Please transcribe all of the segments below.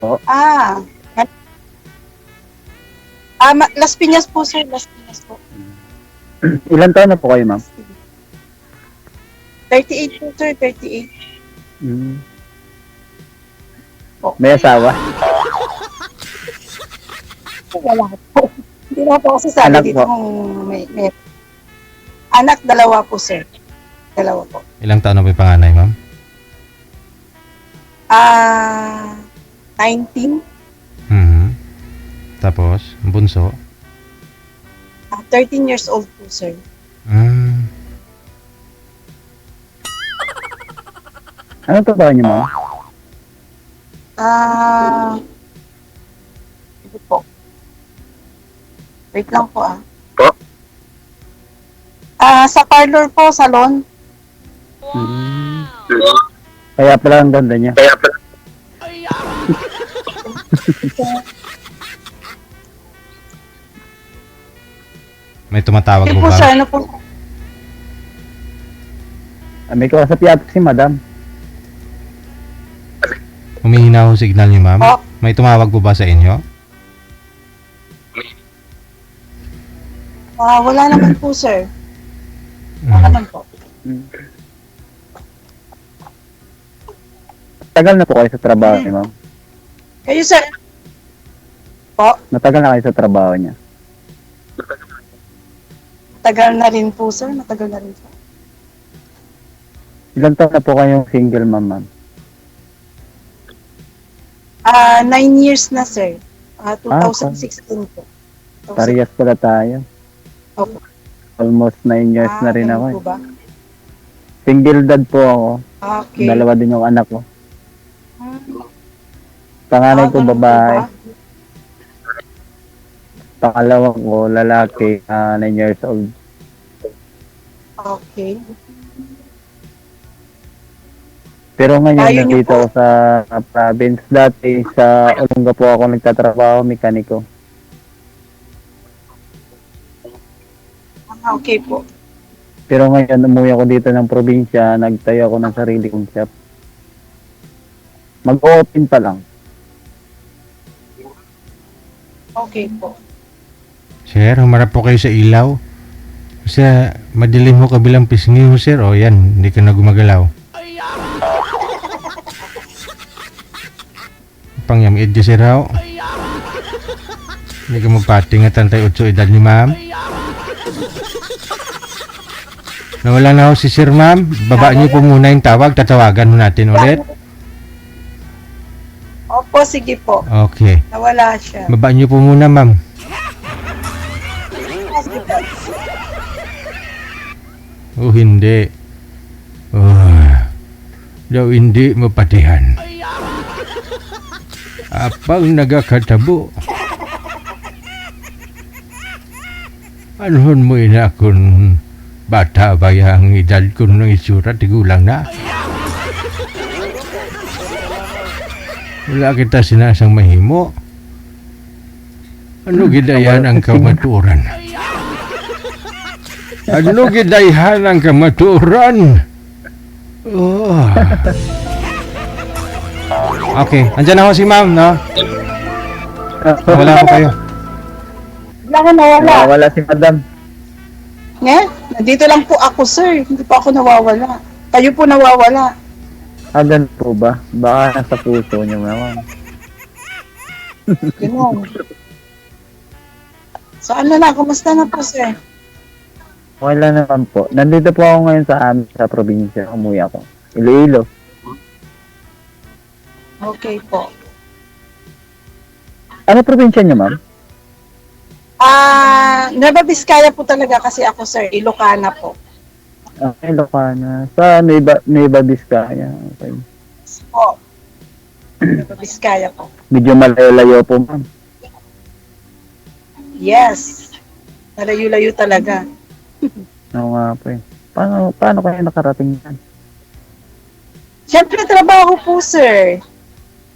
po. Ah, Las Piñas po, sir. Las Piñas po. Ilan taon na po kayo, ma'am? 38 po, sir. 38. Mm. Po. May asawa? Wala po. Hindi na po kasi sabi Anak dito po. kung may anak, dalawa po, sir. Dalawa po. Ilang taon na po yung panganay, ma'am? 19, Tapos, ang bunso? 13 years old po, sir. Anong trabaho niyo, ma'am? Ito po. Wait lang po, Po? sa parlor po, salon. Mm. Kaya pala ang ganda niya. May tumatawag Sige po po, ba? sir. Ano po? May kausap yata si madam. Humihina ho signal niyo, ma'am? Po. May tumawag po ba sa inyo? Wala naman po, sir. Wala naman po. Mm. Tagal na po kayo sa trabaho niya, ma'am? Kayo, sir? Po, Matagal na kayo sa trabaho niya? tagal na rin po, sir. Matagal na rin po. Ilan taon na po kayong single, ma'am? 9 years na, sir. 2016 po. Parehas pala tayo. Opo. Almost 9 years na rin ako. ganun po ba? Single dad po ako. Okay. Dalawa din yung anak ko. Hmm. Panganay ko Ganun po babae. ba? Pangalawa ko lalaki, 9 years old. Okay. Pero ngayon Ayun niyo nandito po. ako sa province. Dati sa Olonga po ako nagtatrabaho, mekaniko. Okay po. Pero ngayon umuwi ako dito ng probinsya, nagtayo ako ng sarili kong shop. Mag-open pa lang. Okay po. Sir, humarap po kayo sa ilaw. Kasi madilim ho kabilang pisngi ho, sir. O yan, hindi ka na gumagalaw. Pangyamid di, sir, ho. Hindi ka magpatingatan tayo 8 edad ni ma'am. Nawala na ho si sir, ma'am. Baba niyo po muna yung tawag. Tatawagan ho natin ulit. Opo, sige po. Okay. Nawala siya. Baba niyo po muna, ma'am. Sige po. O hindi. Daw hindi mapatihan. Apang nagakatabo. Anuhon mo ina kung bata ba yung edad ko ng itsura, tigulang na. Wala kita sinasang mahimo. Ano gidayan ang kamaturan? Ano gidayan ang kamaturan? Oh. Okay, andyan na ho si ma'am, no? Wala ko kayo. Wala ko nawala. Wala si madam. Nandito lang po ako, sir. Hindi pa ako nawawala. Kayo po nawawala. Ganun po ba? Baka nasa puso niyo naman. Ganun. So ano na, kumusta na po, sir? Okay lang naman po. Nandito po ako ngayon sa amin sa probinsya. Umuwi ako. Iloilo. Okay po. Ano probinsya niyo, ma'am? Nueva Vizcaya po talaga kasi ako, sir. Ilocana po. Okay, Ilocana. Sa Nueva Vizcaya. Okay. Po. Nueva Vizcaya po. Medyo malayo-layo po, ma'am. Yes. Nalayo-layo talaga. Oo nga po eh. Paano kayo nakarating yan? Siyempre, trabaho po, sir.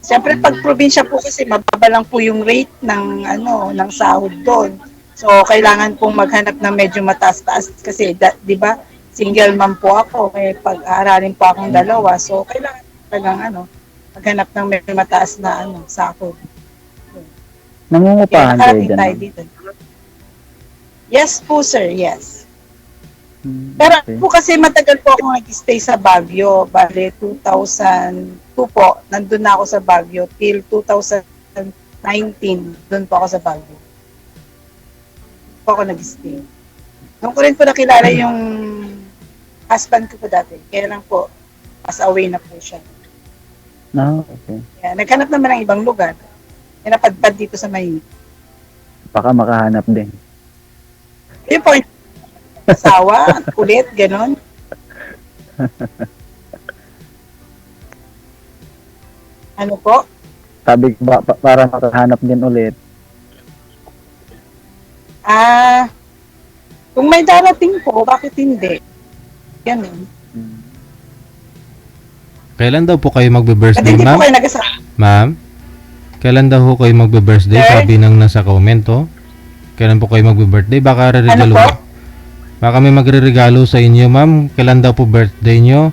Siyempre, pag probinsya po kasi, mababa lang po yung rate ng, ng sahod doon. So, kailangan pong maghanap ng medyo mataas-taas kasi, di ba, single mom po ako, may pag-aaralin po akong dalawa. So, kailangan talagang, maghanap ng medyo mataas na sahod. Kaya Nangungupahan kayo nakarating dyan, tayo ma'am? dito. Yes po, sir. Yes. Hmm, Pero okay. po kasi matagal po ako nag-stay sa Baguio. Bale, 2002 po, nandun na ako sa Baguio till 2019. Doon po ako sa Baguio. Doon po ako nag-stay. Doon ko rin po nakilala yung husband ko po dati. Kaya lang po, pass away na po siya. Okay. Kaya naghanap naman ng ibang lugar. Kaya napadpad dito sa Maynila. Baka makahanap din. Yun po, asawa, kulit, ganon. Ano po? Sabi ko para makahanap din ulit. Kung may darating po, bakit hindi? Ganun. Hmm. Kailan daw po kayo Ba't magbe-birthday, hindi po ma'am? kayo nag-asawa? Ma'am? Kailan daw po kayo magbe-birthday? Sir? Sabi nang nasa comment, oh. Kailan po kayo magbe-birthday? Baka Ano re-regalo. po? Baka may magre-regalo sa inyo, ma'am. Kailan daw po birthday nyo?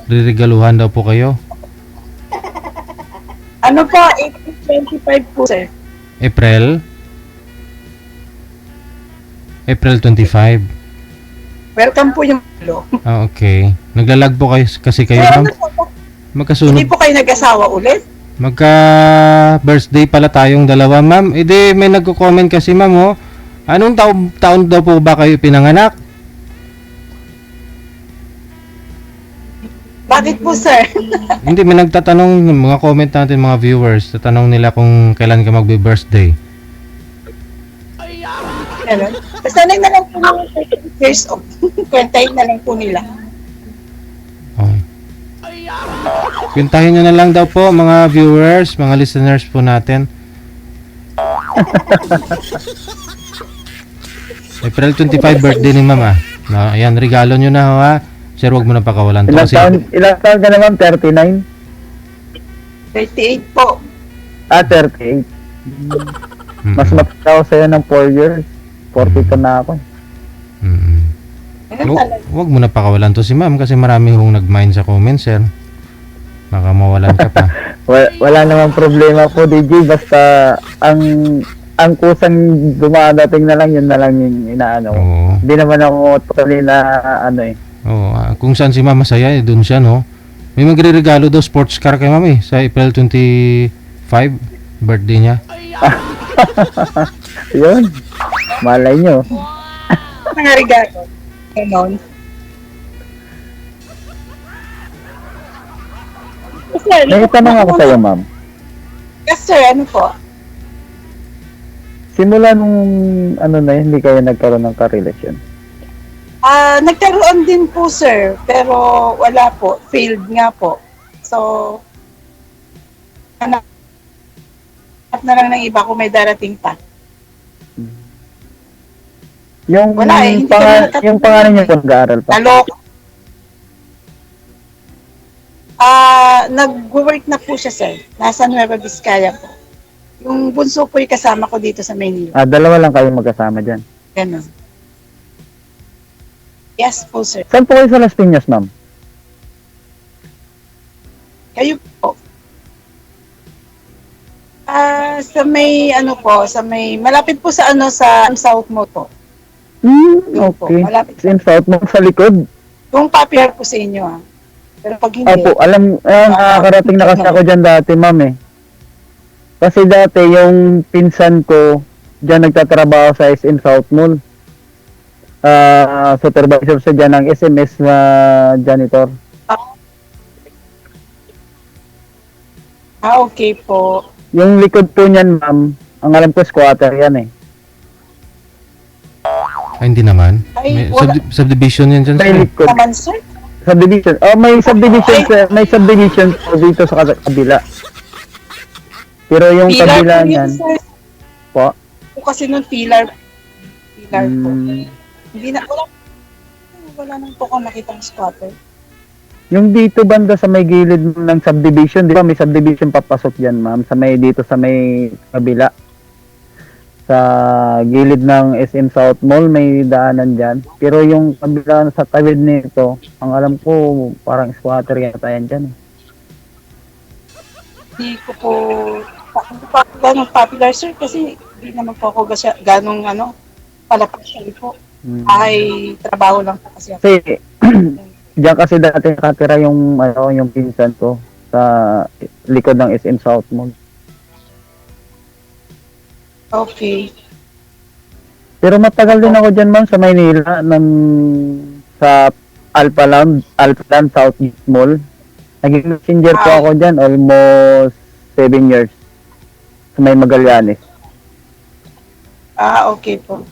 Riregaluhan daw po kayo. Ano po? April 25 po, sir. April? April 25. Welcome po yung lo. Ah, okay. Naglalag po kayo kasi kayo, Kaya ma'am. ano po? Magkasunod. Hindi po kayo nag-asawa ulit? Magka-birthday pala tayong dalawa, ma'am. Di may nagko-comment kasi, ma'am, oh. Anong taon daw po ba kayo pinanganak? Bakit po, sir? Hindi, may nagtatanong, mga comment natin, mga viewers, tatanong nila kung kailan ka magbe-birthday. Ganun. Basta na lang po ng 30 years old. Kwentahin na lang po nila. Okay. Kwentahin nyo na lang daw po, mga viewers, mga listeners po natin. April 25 birthday ni ma'am, ah. Ayan, regalo nyo na, ha. Sir, wag mo na pakawalan to kasi... Ilang taon ka na, ma'am? 39? 38 po. 38. Mas matanda ako sa'yo ng 4 years. 42 na ako. Ganun talaga. Wag mo na pakawalan to si ma'am kasi marami hong nag-mind sa comments, sir. Baka mawalan ka pa. Wala namang problema po, DJ. Basta ang kusang dumadating na lang, yun na lang yung inaano ko. Oo. Hindi naman ako totally na Oo, kung saan si ma'am masaya, doon siya, no? May magre-regalo daw sports car kay ma'am, sa April 25, birthday niya. Yun. Malay nyo. Mga regalo. Ganon. Sir, May tanong ako sa'yo, ma'am. Yes, sir. Ano po? Simula nung hindi kayo nagkaroon ng karelasyon. Nagkaroon din po, sir. Pero wala po. Failed nga po. So, hanap na lang ng iba kung may darating pa. Yung Wala eh, hindi kami yung pangalan niyo po nag-aaral pa. Naloko. Nag-work na po siya, sir. Nasa Nueva Vizcaya po. Yung bunso po yung kasama ko dito sa Maynila. Dalawa lang kayo magkasama dyan. Ganun. Yes po, sir. Saan po kayo sa Las Piñas, ma'am? Kayo po. Sa may malapit po sa sa South mo po. Yun po, Okay. malapit. Same South mo sa likod. Kung popular po sa inyo, ha. Pero pag hindi, Opo, nakakarating na kasi ako dyan dati, ma'am eh. Kasi dati yung pinsan ko, dyan nagtatrabaho sa SM South Mall. Supervisor sa dyan ng SMS na janitor. okay po. Yung likod po niyan, ma'am, ang alam ko squatter yan eh. Ay, hindi naman. Ay, May wala. subdivision yan dyan, Sa sir. likod. Naman, sir. Subdivision. May subdivision po dito sa kabila. Pero yung Pilar kabila po yun, niyan, sir. po. Po kasi nung Pilar po. Mm, Hindi na, wala nang po kung nakitang squatter. yung dito banda sa may gilid ng subdivision, di ba may subdivision papasok dyan, ma'am, sa may dito sa may kabila. Sa gilid ng SM South Mall may daanan dyan. Pero yung kabila sa tawid nito, ang alam ko parang squatter yata yan dyan. Hindi ko po, hindi pa ako ganun popular, sir, kasi hindi naman po ako ganong palapasyal po. Ay, trabaho lang po kasi ako. Kasi, diyan kasi dati nakatira yung pinsan ko sa likod ng SM South Mall. Okay. Pero matagal din ako dyan, ma'am, sa Maynila, sa Alphaland South Mall. Naging messenger po ako dyan, almost 7 years. Sa may Magallanes. Okay po.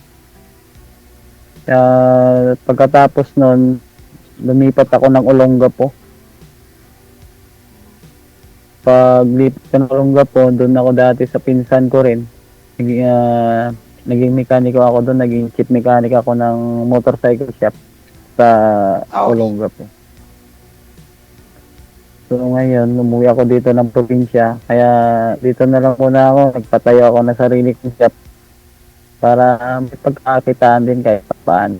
Pagkatapos nun, lumipat ako ng Olongapo. Paglipat ko ng Olongapo, doon ako dati sa pinsan ko rin. Naging mekaniko ako doon, naging chief mechanic ako ng motorcycle shop sa Olongapo. So ngayon, umuwi ako dito ng probinsya, kaya dito na lang muna ako, nagpatayo ako ng sarili kong shop para may pagkakitaan din kahit paano.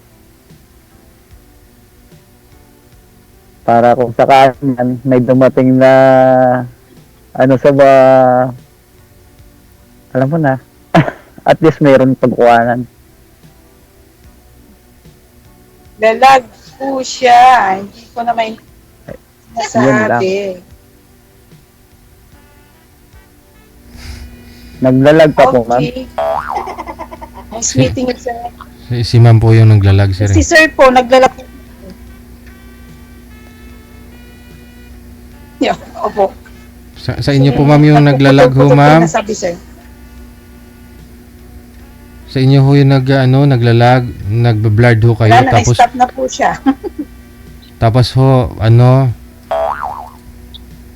Para kung sakali man may dumating na alam mo na, at least mayroon pagkuhanan. Lalag po siya. Hindi ko na masabi. Naglalag pa po, ma'am. Okay. Nice meeting you, sir. Si ma'am po yung naglalag, sir. Si sir po, naglalag po. Yeah, opo. Sa inyo po, ma'am, yung naglalag ho, ma'am. Nasabi, sir. Sa inyo ho yung naglalag, nagbe-blurred ho kayo. Wala na, Tapos, stop na po siya. tapos ho,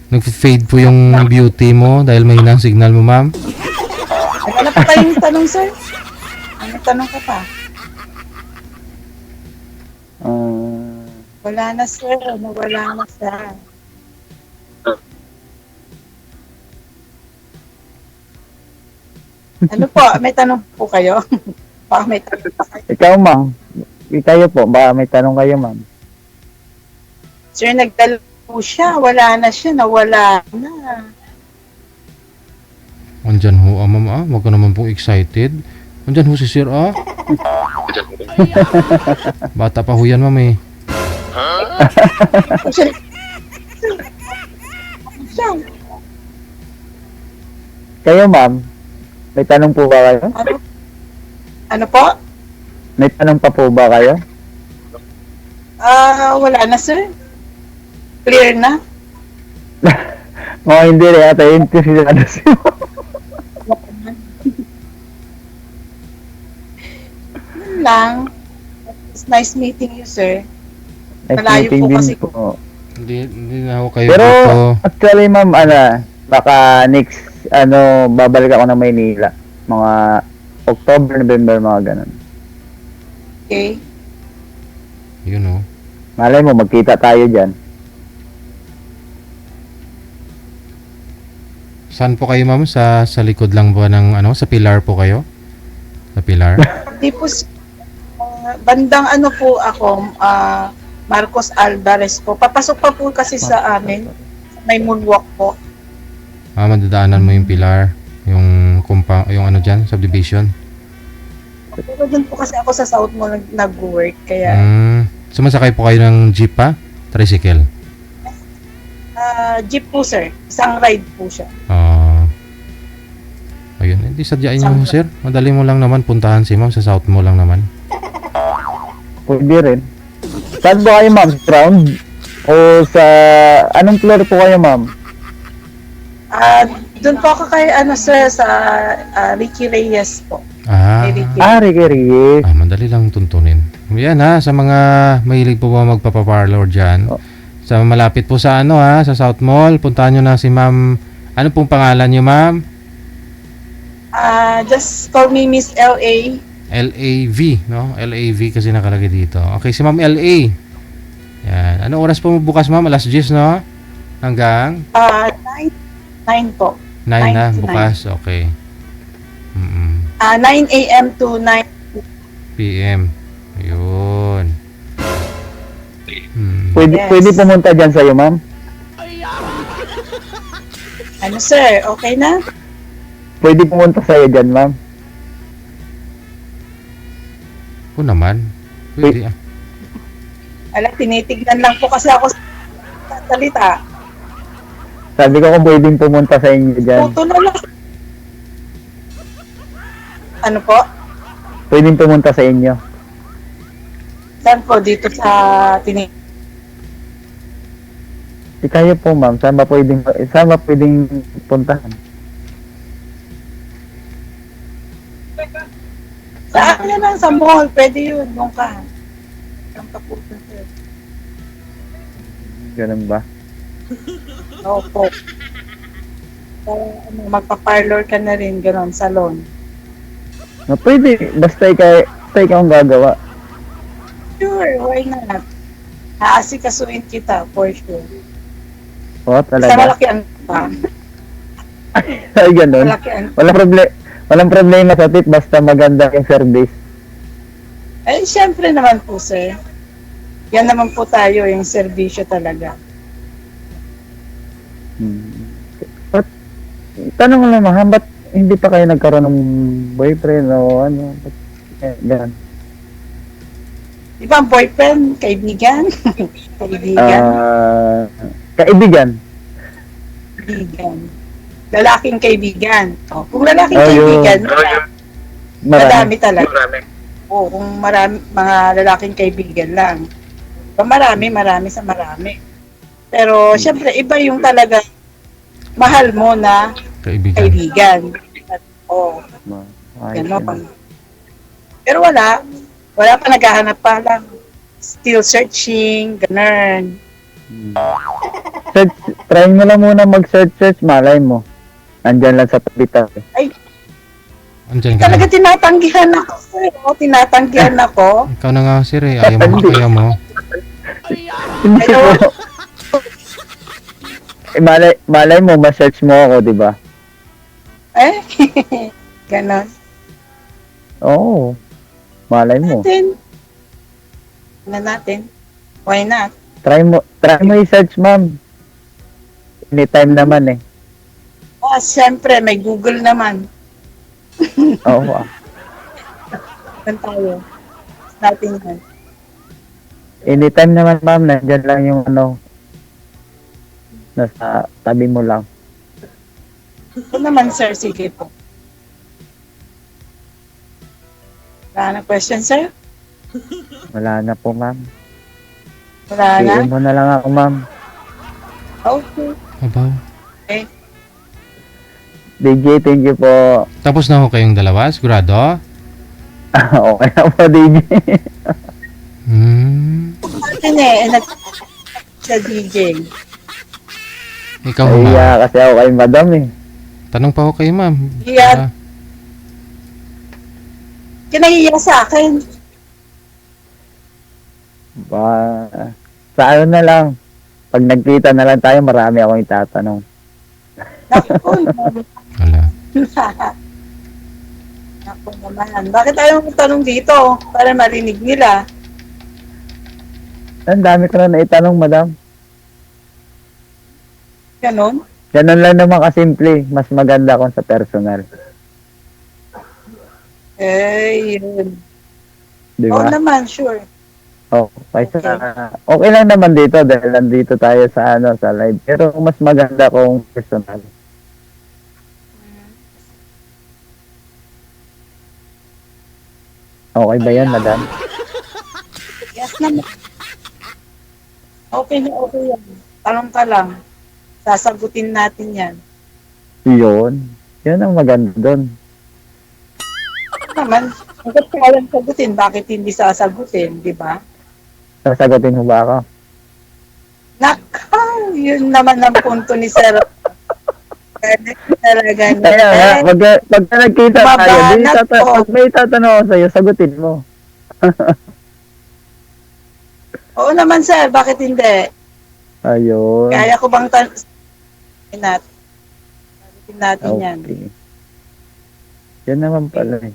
nag-fade po yung beauty mo dahil mahina ang signal mo, ma'am. Wala pa tayong tanong, sir. Ano tanong ka pa? Wala na, sir. Wala na, sir. Ano po? May tanong po kayo? Baka may tanong pa kayo. Ikaw, ma'am. Kayo po, baka may tanong kayo, ma'am. Sir, nagdala po siya. Wala na siya. Nawala na. Andyan ho, ma'am, wag ka naman pong excited. Andyan ho si sir, Bata pa ho yan, ma'am, eh. Siya. Siya. Kayo, ma'am. May tanong po ba kayo? Ano po? May tanong pa po ba kayo? Wala na, sir. Clear na. Mga hindi rin ata interesado siya. Yun lang. It's nice meeting you, sir. Nice Malayo meeting po din kasi po. Hindi na ho kayo Pero, dito. actually, ma'am, baka next, babalik ako ng Maynila. Mga October, November, mga ganun. Okay. Yun, ho. Malay mo, magkita tayo dyan. Saan po kayo, ma'am? Sa likod lang po ng, sa pilar po kayo? Sa pilar? Di po, bandang po ako, Marcos Alvarez po. Papasok pa po kasi sa amin. May moonwalk po. Madadaanan mo yung pilar, yung dyan, subdivision. Pero dun po kasi ako sa South mo nag-work, kaya Sumasakay po kayo ng jeep pa? Tricycle? jeep po, sir. Isang ride po siya. Ayun, hindi sadyain nyo, sir. Madali mo lang naman puntahan si ma'am, sa South mo lang naman. Pwede rin. Saan ba kayo, ma'am? Ground? O sa... Anong floor po kayo, ma'am? Doon po ako kay, sir, sa Ricky Reyes po. Ricky Reyes. Madali lang tuntunin. Yan sa mga mahilig po ba magpapaparlor dyan. Sa malapit po sa sa South Mall, puntahan nyo na si ma'am. Ano pong pangalan nyo, ma'am? Just call me Miss L.A. L.A.V, no? L.A.V kasi nakalagay dito. Okay, si ma'am L.A. Yan. Ano oras po bukas, ma'am? Alas 10, no? Hanggang? 9 po. 9 na, bukas. Okay. 9 a.m. to 9 p.m. Ayun. Pwede pumunta dyan sa'yo, ma'am? Ano sir, okay na? Pwede pumunta sa'yo dyan, ma'am. Oo naman. Pwede ah. Ala, tinitignan lang po kasi ako sa salita. Sabi ko kung pwedeng pumunta sa inyo dyan. Puto na lang. Ano po? Pwedeng pumunta sa inyo. Saan po? Dito sa Di kayo po, ma'am. Saan ba pwedeng puntahan? Sa akin lang, sa mall. Pwede yun. Doon ka. Ang kaputo sir. Ganun ba? Opo. Magpa-parlor ka na rin. Ganon, salon. No, pwede. Basta ikaw ang gagawa. Sure, why not? Aasikasuin kita, for sure. Oo, Sa talaga. malaki ang Ay, ganun. malaki ang Walang problema sa tip basta maganda yung service. Eh, syempre naman po, sir. Yan naman po tayo, yung serbisyo talaga. But, tanong lang ma'am, ba't hindi pa kayo nagkaroon ng boyfriend o ano? Ganun. Di ba, boyfriend, kaibigan? Kaibigan, Kaibigan. kaibigan. Lalaking kaibigan. Oh, kung lalaking Oh, yun. kaibigan, Marami. madami talaga. Oo, kung marami, mga lalaking kaibigan lang. Marami sa marami. Pero, syempre, iba yung talaga mahal mo na Kaibigan. kaibigan. Oo, Ay, gano'n. Pero wala pa, naghahanap pa lang. Still searching, ganun. Search, try mo lang muna mag-search, malay mo. Andyan lang sa tabi-tabi. Andyan ka Talaga na. tinatanggihan ako, sir. O, tinatanggihan ako. Ikaw na nga sir eh. Ayaw mo. Hindi Hello? po. Malay mo, ma-search mo ako, di ba? Eh? Ganon. Oo. Malay mo. Natin. Why not? Try mo i-search, ma'am. Anytime naman eh. Ah, syempre, may Google naman. Oo. Saan tayo? Natin yan. Anytime naman, ma'am. Nandyan lang yung nasa tabi mo lang. Ito naman, sir. Sige po. Wala na question, sir? Wala na po, ma'am. Wala na? PM mo na lang ako, ma'am. Okay. Abaw. DJ, thank you po. Tapos na ho kayong dalawa? Sigurado? Okay na po, DJ. Atin sa DJ. Ikaw ho ma'am. Iya, kasi ako kay madam eh. Tanong pa ho kayo ma'am. Iya. Kinahiya sa akin. Sa ano na lang. Pag nagkita na lang tayo, marami akong itatanong. Naku, Wala. naku naman. Bakit ayaw mong tanong dito? Para marinig nila. Ang dami ko na naitanong, madam. Ganon. Ganun lang naman kasimple. Mas maganda kung sa personal. Eh, yun. Di Oo ba? naman, sure. Okay lang naman dito dahil nandito tayo sa sa live. Pero mas maganda kung personal. Okay ba yan, madam? Yes naman. Okay na okay yan. Tanong ka lang. Sasagutin natin yan. Yun. Yun ang maganda doon. Ano naman, hanggat kayang sagutin, bakit hindi sasagutin, di ba? Sasagutin mo ba ako? Nakaw, yun naman ang punto ni Sir. Talaga niya. Kaya nga, pagka nagkita tayo, Mabanat po. pag may tatanong ako sa'yo, sagutin mo. Oo naman, Sir, bakit hindi? Ayun. Kaya ko bang sagutin natin yan. Okay. Yan naman pala eh.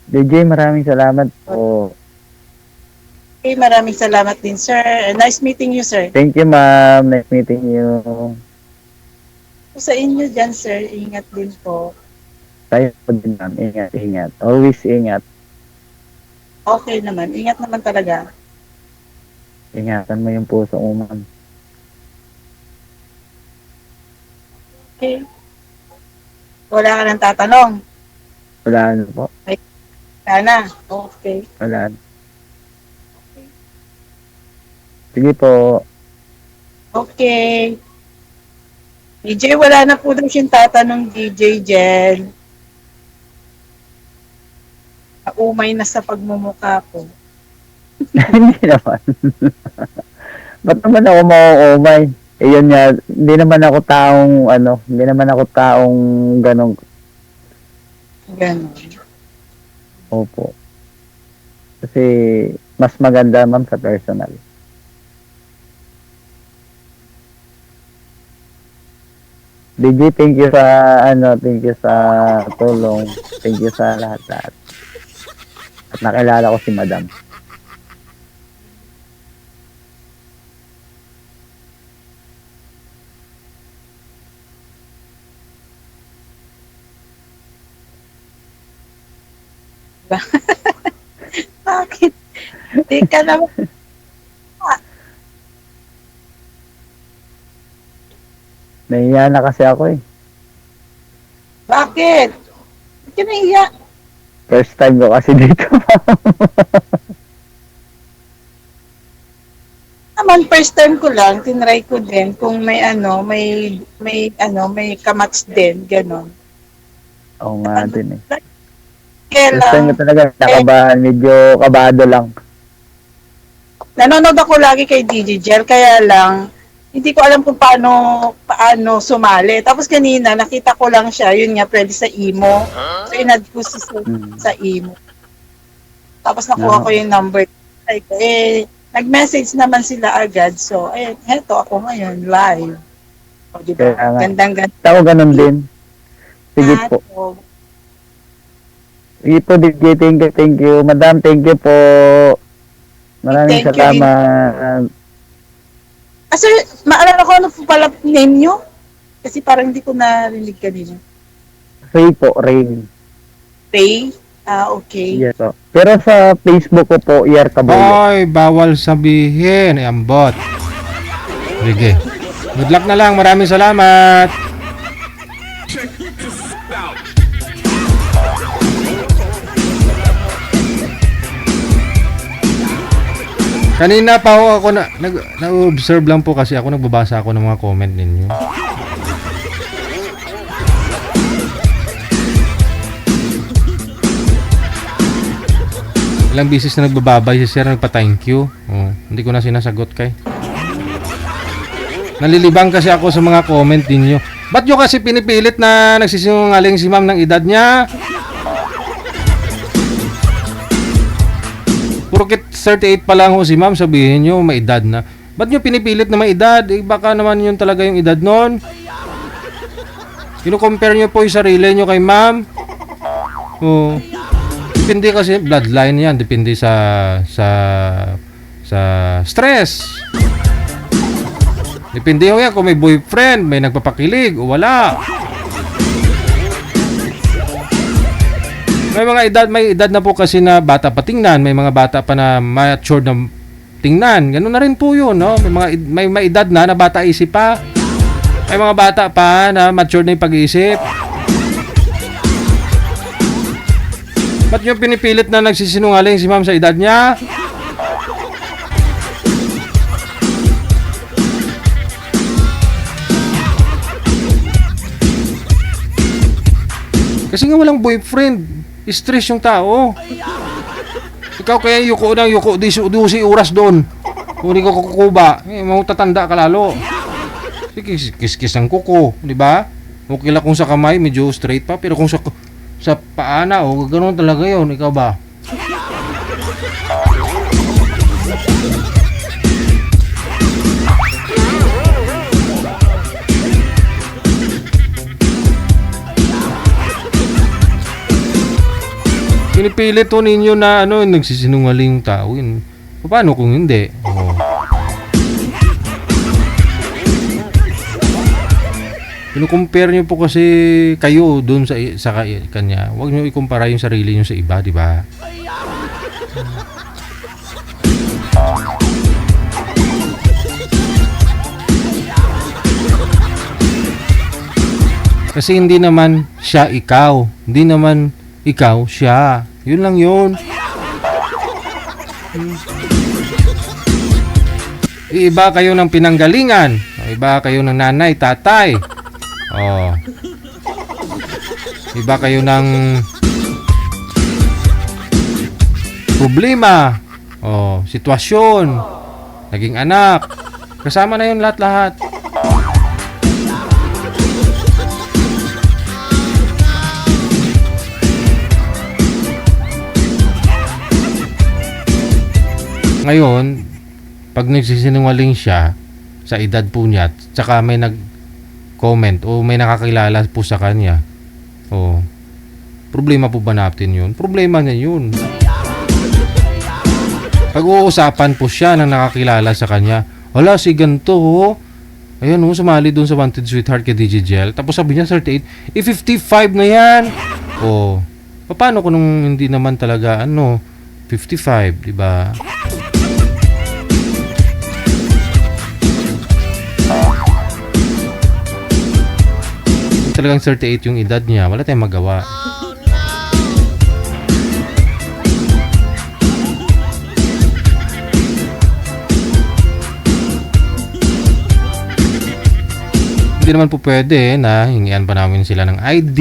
DJ, maraming salamat po. Okay, maraming salamat din, Sir. Nice meeting you, Sir. Thank you, ma'am. Nice meeting you. Sa inyo dyan, sir, ingat din po. Tayo po din, ma'am. Ingat, ingat. Always ingat. Okay naman. Ingat naman talaga. Ingatan mo yung puso mo, ma'am. Okay. Wala ka nang tatanong. Wala na po. Sana. Okay. Wala na. Sige po. Okay. DJ, wala na po daw siyang tatanong, DJ Jen. Umay na sa pagmumukha po. Hindi naman. Ba't naman ako mauumay? Eh yun nga, hindi naman ako taong ganong. Ganun. Opo. Kasi mas maganda, ma'am, sa personal. DJ, thank you sa tulong. Thank you sa lahat-lahat. At nakilala ko si Madam. Bakit? Di ka naman. Nahiya na kasi ako eh. Bakit? Ba't ka nahiya? First time ko kasi dito. Naman, first time ko lang, tinry ko din kung may kamats din, gano'n. Oo nga din eh. Kaya First time lang, ko talaga nakabahan. Medyo kabado lang. nanonood ako lagi kay DJ Jel, kaya lang, hindi ko alam kung paano sumali. Tapos kanina, nakita ko lang siya, yun nga, pwede sa imo. So, inad ko sa imo. Tapos nakuha ko yung number. Nag-message naman sila agad. So, heto ako ngayon, live. O, diba? Kaya nga. Gandang-ganda. Ako ganun din. Sige po. Sige po, DJ. Thank you. Madam, thank you po. Maraming Thank you, salamat. Sir, maalala ko ano po pala name nyo? Kasi parang hindi ko narinig kanina. Ray po, Ray. Ray? Okay. Yes po. Pero sa Facebook ko po, Yer Kabuyo. Ay, bawal sabihin. Ay, ambot. Sige. Good luck na lang. Maraming salamat. Kanina pa ako nag-observe lang po kasi ako nagbabasa ako ng mga comment ninyo. Ilang bisis na nagbababay si Sir, nagpa-thank you. Oh, hindi ko na sinasagot kay. Nalilibang kasi ako sa mga comment ninyo. Ba't nyo kasi pinipilit na nagsisinungaling si ma'am ng edad niya? Purkit 38 pa lang ho si ma'am, sabihin nyo may edad na. Ba't nyo pinipilit na may edad? Eh, baka naman yun talaga yung edad nun. Kino-compare nyo po yung sarili nyo kay ma'am. Oh. Depende kasi bloodline yan, depende sa stress. Depende ho yan kung may boyfriend, may nagpapakilig o wala. May edad na po kasi na bata pa tingnan, may mga bata pa na mature na tingnan. Ganun na rin po 'yun, no? May edad na bata isip pa. May mga bata pa na mature na 'yung pag-iisip. Ba't nyo pinipilit na nagsisinungaling si ma'am sa edad niya? Kasi nga walang boyfriend. Stress yung tao. Ikaw kaya yuko 12 oras doon. Kung hindi ko kukuba, matatanda ka lalo. Kis-kis ang kuko, di ba? Okay lang kung sa kamay, medyo straight pa. Pero kung sa paa na, ganoon talaga yun. Ikaw ba? Pinipilit to ninyo na nagsisinungaling yung tao yun. Paano kung hindi? Oh. Kino-compare niyo po kasi kayo doon sa kanya. Huwag niyo ikumpara yung sarili niyo sa iba, di ba? Kasi hindi naman siya ikaw. Hindi naman ikaw siya. Yun lang yun. Iba kayo ng pinanggalingan. Iba kayo ng nanay, tatay. Oh. Iba kayo ng problema. Oh, sitwasyon. Naging anak. Kasama na yun lahat-lahat. Ngayon, pag nagsisinungaling siya sa edad po niya, tsaka may nag-comment o may nakakilala po sa kanya, problema po ba natin yun? Problema niya yun. Pag-uusapan po siya ng nakakilala sa kanya, wala si ganito, ayan sumali dun sa Wanted Sweetheart kay DJ Gel. Tapos sabi niya 38, 55 na yan. Paano kung hindi naman talaga 55, di ba? Talagang 38 yung edad niya, wala tayong magawa. Hindi naman po pwede na hingian pa namin sila ng ID,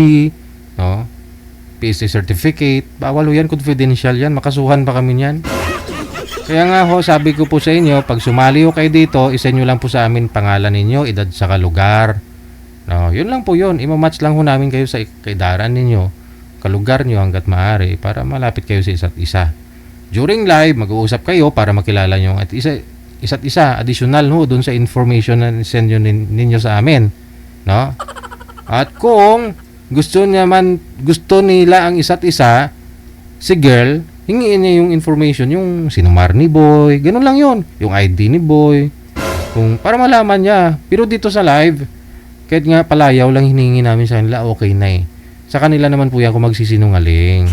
no? PSA certificate. Bawal yan, confidential yan, makasuhan pa kami niyan. Kaya nga sabi ko po sa inyo, pag sumali kayo dito, isa nyo lang po sa amin pangalan ninyo, edad sa lugar. No, yun lang po yun. Imamatch lang ho namin kayo sa kaidaran ninyo, kalugar nyo hanggat maaari para malapit kayo sa isa't isa. During live, mag-uusap kayo para makilala nyo at isa't isa, additional ho dun sa information na send nyo ninyo sa amin. No? At kung gusto nila ang isa't isa, si girl, hingiin niya yung information, yung sinumar ni boy, ganun lang yun. Yung ID ni boy, para malaman niya. Pero dito sa live, kahit nga palayaw lang hiningi namin sa kanila, okay na eh. Sa kanila naman po yan kung magsisinungaling.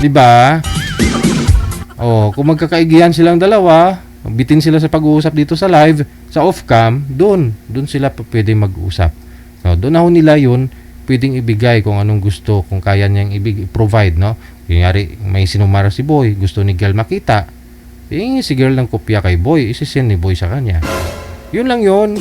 Diba? Kung magkakaigihan silang dalawa, bitin sila sa pag-uusap dito sa live, sa off-cam, doon sila pwede mag-usap. Doon na ho nila yun, pwedeng ibigay kung anong gusto, kung kaya niyang provide, no? Kunyari, may sinumara si boy, gusto ni girl makita, si girl ng kopya kay boy, isisend ni boy sa kanya. Yun lang yun.